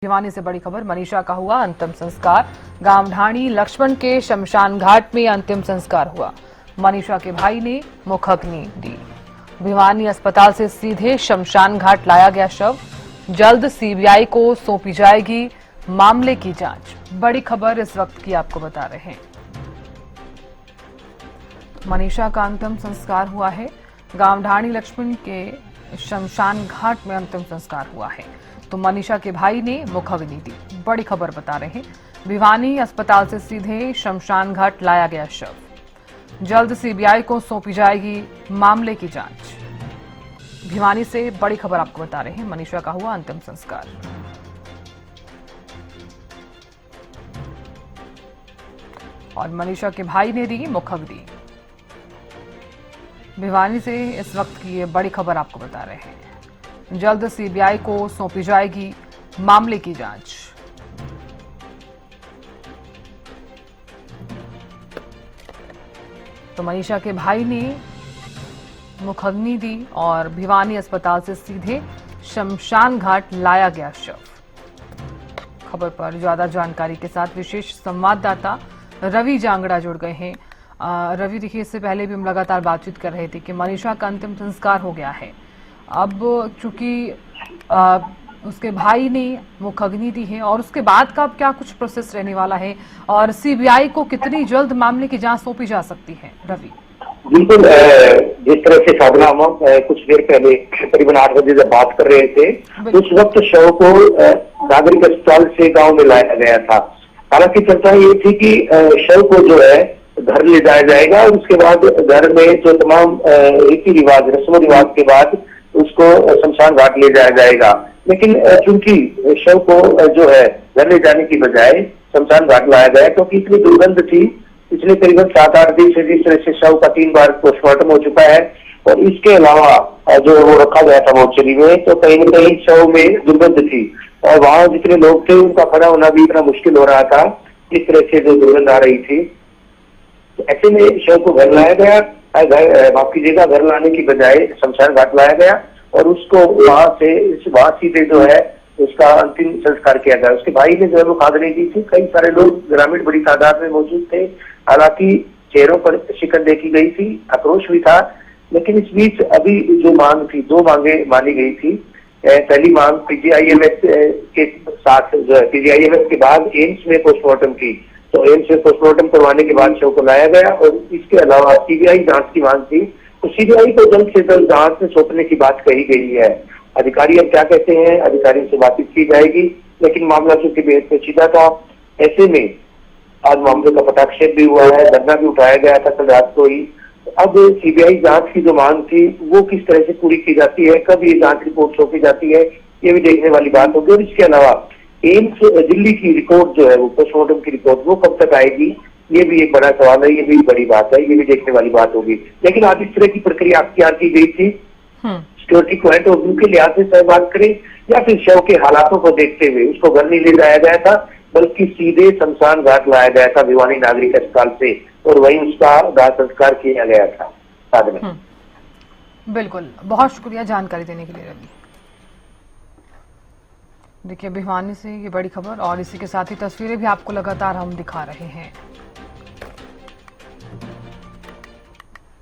भिवानी से बड़ी खबर, मनीषा का हुआ अंतिम संस्कार। गांव ढाणी लक्ष्मण के शमशान घाट में अंतिम संस्कार हुआ। मनीषा के भाई ने मुखाग्नि दी। भिवानी अस्पताल से सीधे शमशान घाट लाया गया शव। जल्द सीबीआई को सौंपी जाएगी मामले की जांच। बड़ी खबर इस वक्त की आपको बता रहे हैं। मनीषा का अंतिम संस्कार हुआ है। गांव ढाणी लक्ष्मण के शमशान घाट में अंतिम संस्कार हुआ है, तो मनीषा के भाई ने मुखाग्नि दी। बड़ी खबर बता रहे हैं। भिवानी अस्पताल से सीधे शमशान घाट लाया गया शव। जल्द सीबीआई को सौंपी जाएगी मामले की जांच। भिवानी से बड़ी खबर आपको बता रहे हैं। मनीषा का हुआ अंतिम संस्कार। और मनीषा के भाई ने दी मुखाग्नि। भिवानी से इस वक्त की ये बड़ी खबर आपको बता रहे हैं। जल्द सीबीआई को सौंपी जाएगी मामले की जांच। तो मनीषा के भाई ने मुखाग्नि दी और भिवानी अस्पताल से सीधे शमशान घाट लाया गया शव। खबर पर ज्यादा जानकारी के साथ विशेष संवाददाता रवि जांगड़ा जुड़ गए हैं। रवि, देखिए, इससे पहले भी हम लगातार बातचीत कर रहे थे कि मनीषा का अंतिम संस्कार हो गया है। अब चूंकि उसके भाई ने मुखाग्नि दी है और उसके बाद का अब क्या कुछ प्रोसेस रहने वाला है और सीबीआई को कितनी जल्द मामले की जांच सौंपी जा सकती है? रवि, बिल्कुल, जिस तरह से साधना हम कुछ देर पहले करीबन 8 बजे जब बात कर रहे थे, उस वक्त शव को नागरिक अस्पताल से गांव में लाया गया था। हालांकि चर्चा ये थी कि शव को जो है घर ले जाया जाएगा और उसके बाद घर में जो तमाम रीति रिवाज, रस्म रिवाज के बाद उसको शमशान घाट ले जाया जाएगा। लेकिन चूंकि शव को जो है घर ले जाने की बजाय शमशान घाट लाया गया क्योंकि इतनी दुर्गंध थी। पिछले करीबन 7-8 दिन से जिस तरह से शव का 3 बार पोस्टमार्टम हो चुका है और इसके अलावा जो वो रखा गया था मोर्चरी में, तो कहीं न कहीं शव में दुर्गंध थी और वहां जितने लोग थे उनका खड़ा होना भी इतना मुश्किल हो रहा था, इस तरह से जो दुर्गंध आ रही थी। तो ऐसे में शव को घर लाया गया, माफ कीजिएगा, घर लाने की बजाय शमशान घाट लाया गया और उसको वहां सीधे जो है उसका अंतिम संस्कार किया गया। उसके भाई ने जो है मुखाग्नि दी थी। कई सारे लोग ग्रामीण बड़ी तादाद में मौजूद थे। हालांकि चेहरों पर शिकन देखी गई थी, आक्रोश भी था। लेकिन इस बीच अभी जो मांग थी, 2 मांगे मानी गई थी। पहली मांग पीजीआईएमएस के साथ जो है पीजीआईएमएस के बाद एम्स में पोस्टमार्टम की, तो एम्स में पोस्टमार्टम करवाने के बाद शव को लाया गया और इसके अलावा सीबीआई जांच की मांग थी। तो सीबीआई को जल्द से जल्द जांच में सौंपने की बात कही गई है। अधिकारी अब क्या कहते हैं, अधिकारियों से बातचीत की जाएगी। लेकिन मामला चूंकि बेहद पेचीदा था, ऐसे में आज मामले का पटाक्षेप भी हुआ है, धरना भी उठाया गया था कल रात को ही। अब सीबीआई जांच की जो मांग थी वो किस तरह से पूरी की जाती है, कब ये जांच रिपोर्ट सौंपी जाती है, ये भी देखने वाली बात होगी। और इसके अलावा एम्स दिल्ली की रिपोर्ट जो है वो पोस्टमार्टम की रिपोर्ट वो कब तक आएगी, ये भी एक बड़ा सवाल है, ये भी बड़ी बात है, ये भी देखने वाली बात होगी। लेकिन आज इस तरह की प्रक्रिया अख्तियार की गई थी सिक्योरिटी पॉइंट ऑफ व्यू के लिहाज से चाहे बात करें या फिर शव के हालातों को देखते हुए उसको घर नहीं ले जाया गया था, बल्कि सीधे शमशान घाट लाया गया था भिवानी नागरिक अस्पताल से और वहीं उसका दाह संस्कार किया गया था। साधना, बिल्कुल, बहुत शुक्रिया जानकारी देने के लिए रवि। देखिए, भिवानी से ये बड़ी खबर और इसी के साथ ही तस्वीरें भी आपको लगातार हम दिखा रहे हैं।